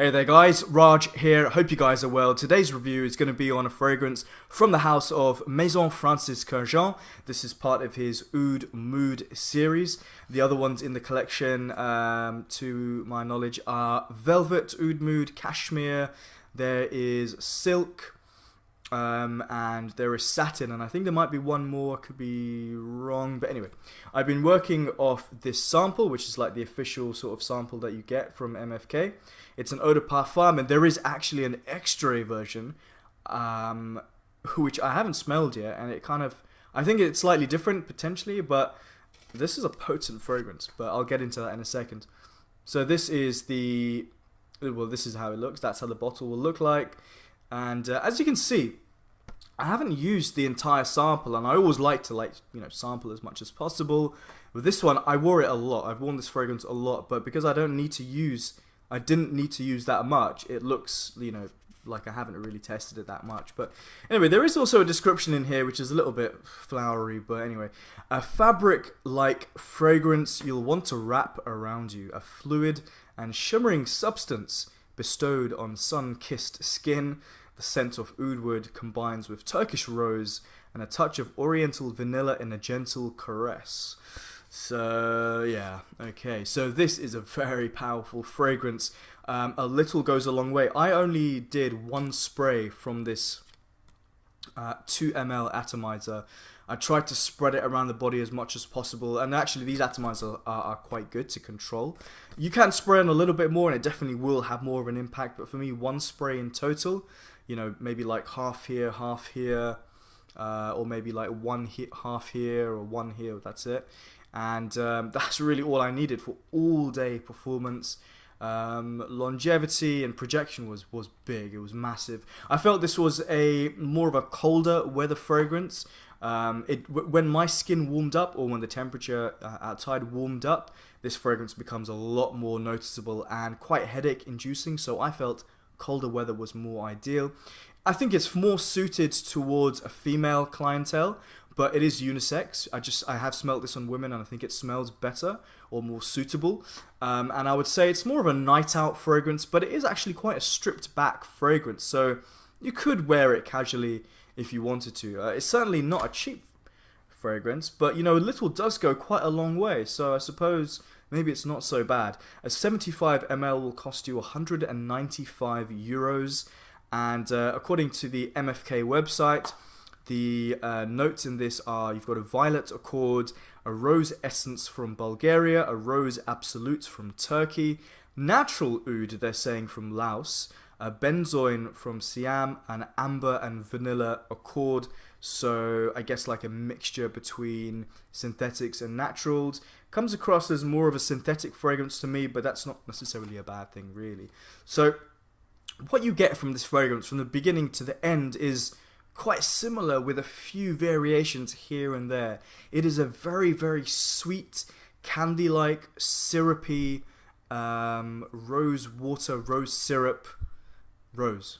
Hey there guys, Raj here, hope you guys are well. Today's review is going to be on a fragrance from the house of Maison Francis Kurkdjian. This is part of his Oud Mood series. The other ones in the collection, to my knowledge, are Velvet, Oud Mood, Cashmere, there is Silk, and there is Satin, and I think there might be one more, could be wrong, but anyway, I've been working off this sample, which is like the official sort of sample that you get from MFK. It's an eau de parfum, and there is actually an extrait version, which I haven't smelled yet, and it kind of, I think it's slightly different potentially, but this is a potent fragrance, but I'll get into that in a second. So this is this is how it looks, that's how the bottle will look like. And as you can see, I haven't used the entire sample, and I always like to sample as much as possible. With this one, I wore it a lot. I've worn this fragrance a lot, but because I didn't need to use that much, it looks, like I haven't really tested it that much. But anyway, there is also a description in here which is a little bit flowery, but anyway. A fabric-like fragrance you'll want to wrap around you. A fluid and shimmering substance bestowed on sun-kissed skin. The scent of oud wood combines with Turkish rose and a touch of oriental vanilla in a gentle caress. So yeah, okay, so this is a very powerful fragrance. A little goes a long way. I only did one spray from this 2 ml atomizer. I tried to spread it around the body as much as possible, and actually these atomizers are quite good to control. You can spray on a little bit more and it definitely will have more of an impact, but for me, one spray in total, maybe like half here, or maybe like half here or one here, that's it. And that's really all I needed for all day performance. Longevity and projection was big, it was massive. I felt this was more of a colder weather fragrance. When my skin warmed up, or when the temperature outside warmed up, this fragrance becomes a lot more noticeable and quite headache inducing, so I felt colder weather was more ideal. I think it's more suited towards a female clientele, but it is unisex. I have smelled this on women, and I think it smells better or more suitable. And I would say it's more of a night out fragrance, but it is actually quite a stripped back fragrance, so you could wear it casually if you wanted to. It's certainly not a cheap fragrance, but a little does go quite a long way, so I suppose maybe it's not so bad. A 75 ml will cost you 195 euros, and according to the MFK website, the notes in this are, you've got a violet accord, a rose essence from Bulgaria, a rose absolute from Turkey, natural oud, they're saying, from Laos, a benzoin from Siam, an amber and vanilla accord. So I guess like a mixture between synthetics and naturals. Comes across as more of a synthetic fragrance to me, but that's not necessarily a bad thing, really. So what you get from this fragrance from the beginning to the end is quite similar, with a few variations here and there. It is a very, very sweet, candy-like, syrupy, rose water, rose syrup, rose,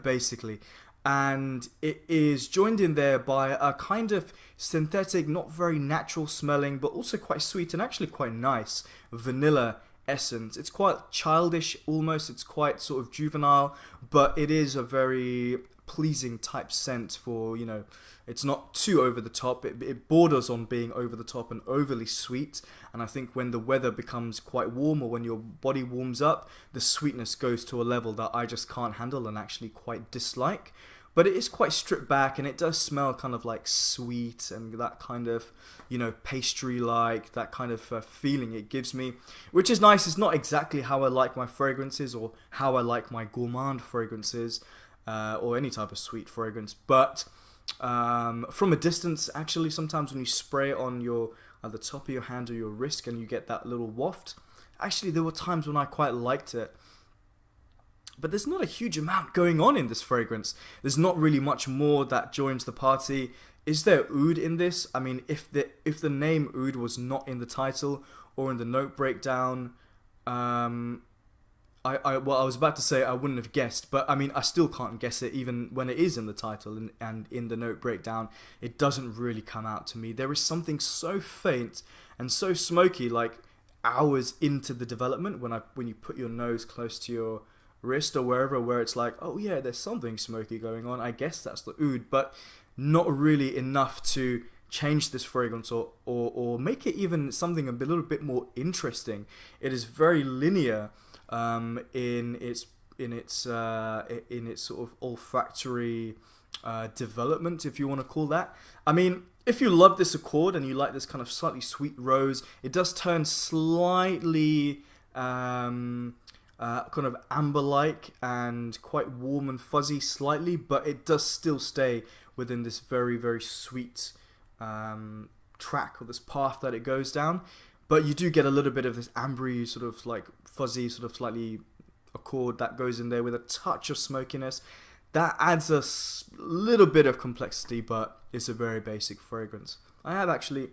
basically. And it is joined in there by a kind of synthetic, not very natural smelling, but also quite sweet and actually quite nice vanilla essence. It's quite childish almost, it's quite sort of juvenile, but it is a very pleasing type scent for, it's not too over the top. It borders on being over the top and overly sweet, and I think when the weather becomes quite warm, or when your body warms up, the sweetness goes to a level that I just can't handle and actually quite dislike. But it is quite stripped back, and it does smell kind of like sweet and that kind of, pastry-like, that kind of feeling it gives me, which is nice. It's not exactly how I like my fragrances or how I like my gourmand fragrances, or any type of sweet fragrance, but from a distance, actually, sometimes when you spray it on at the top of your hand or your wrist and you get that little waft, actually there were times when I quite liked it. But there's not a huge amount going on in this fragrance. There's not really much more that joins the party. Is there oud in this? I mean, if the name oud was not in the title or in the note breakdown, I was about to say I wouldn't have guessed, but I mean, I still can't guess it even when it is in the title and in the note breakdown. It doesn't really come out to me. There is something so faint and so smoky, like hours into the development, when you put your nose close to your wrist or wherever, where it's like, oh yeah, there's something smoky going on. I guess that's the oud, but not really enough to change this fragrance or make it even something a little bit more interesting. It is very linear in its sort of olfactory development, if you want to call that. I mean, if you love this accord and you like this kind of slightly sweet rose, it does turn slightly kind of amber-like and quite warm and fuzzy slightly, but it does still stay within this very, very sweet track or this path that it goes down. But you do get a little bit of this ambery, sort of like fuzzy, sort of slightly accord that goes in there with a touch of smokiness. That adds a little bit of complexity, but it's a very basic fragrance. I have actually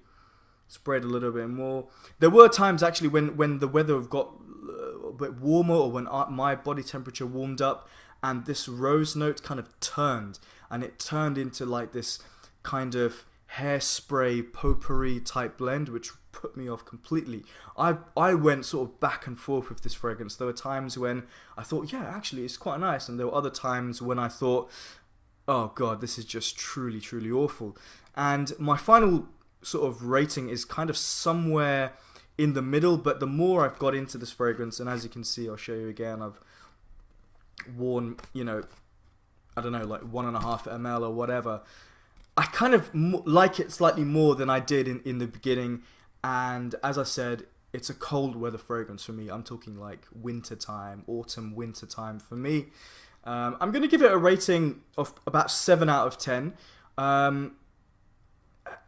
sprayed a little bit more. There were times actually when the weather got a bit warmer, or when my body temperature warmed up, and this rose note kind of turned, and it turned into like this kind of hairspray potpourri type blend, which put me off completely. I went sort of back and forth with this fragrance. There were times when I thought, yeah, actually it's quite nice, and there were other times when I thought, oh god, this is just truly, truly awful. And my final sort of rating is kind of somewhere in the middle, but the more I've got into this fragrance, and as you can see, I'll show you again, I've worn, you know, I don't know, like 1.5 ml or whatever. I kind of like it slightly more than I did in the beginning, and as I said, it's a cold weather fragrance for me. I'm talking like winter time, autumn, winter time for me. I'm going to give it a rating of about 7 out of 10. I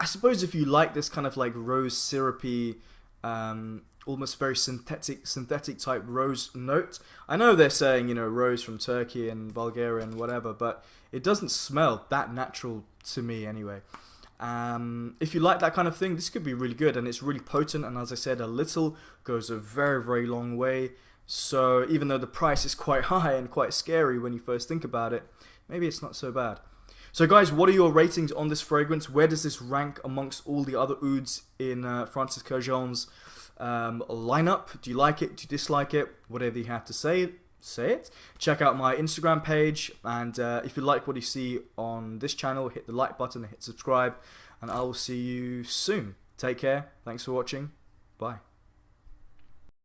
suppose if you like this kind of like rose syrupy, almost very synthetic type rose note. I know they're saying, you know, rose from Turkey and Bulgaria and whatever, but it doesn't smell that natural to me anyway. If you like that kind of thing, this could be really good, and it's really potent, and as I said, a little goes a very, very long way. So even though the price is quite high and quite scary when you first think about it, maybe it's not so bad. So guys, what are your ratings on this fragrance? Where does this rank amongst all the other ouds in Francis Kurkdjian's lineup? Do you like it? Do you dislike it? Whatever you have to say it. Check out my Instagram page, and if you like what you see on this channel, hit the like button and hit subscribe, and I will see you soon. Take care. Thanks for watching. Bye.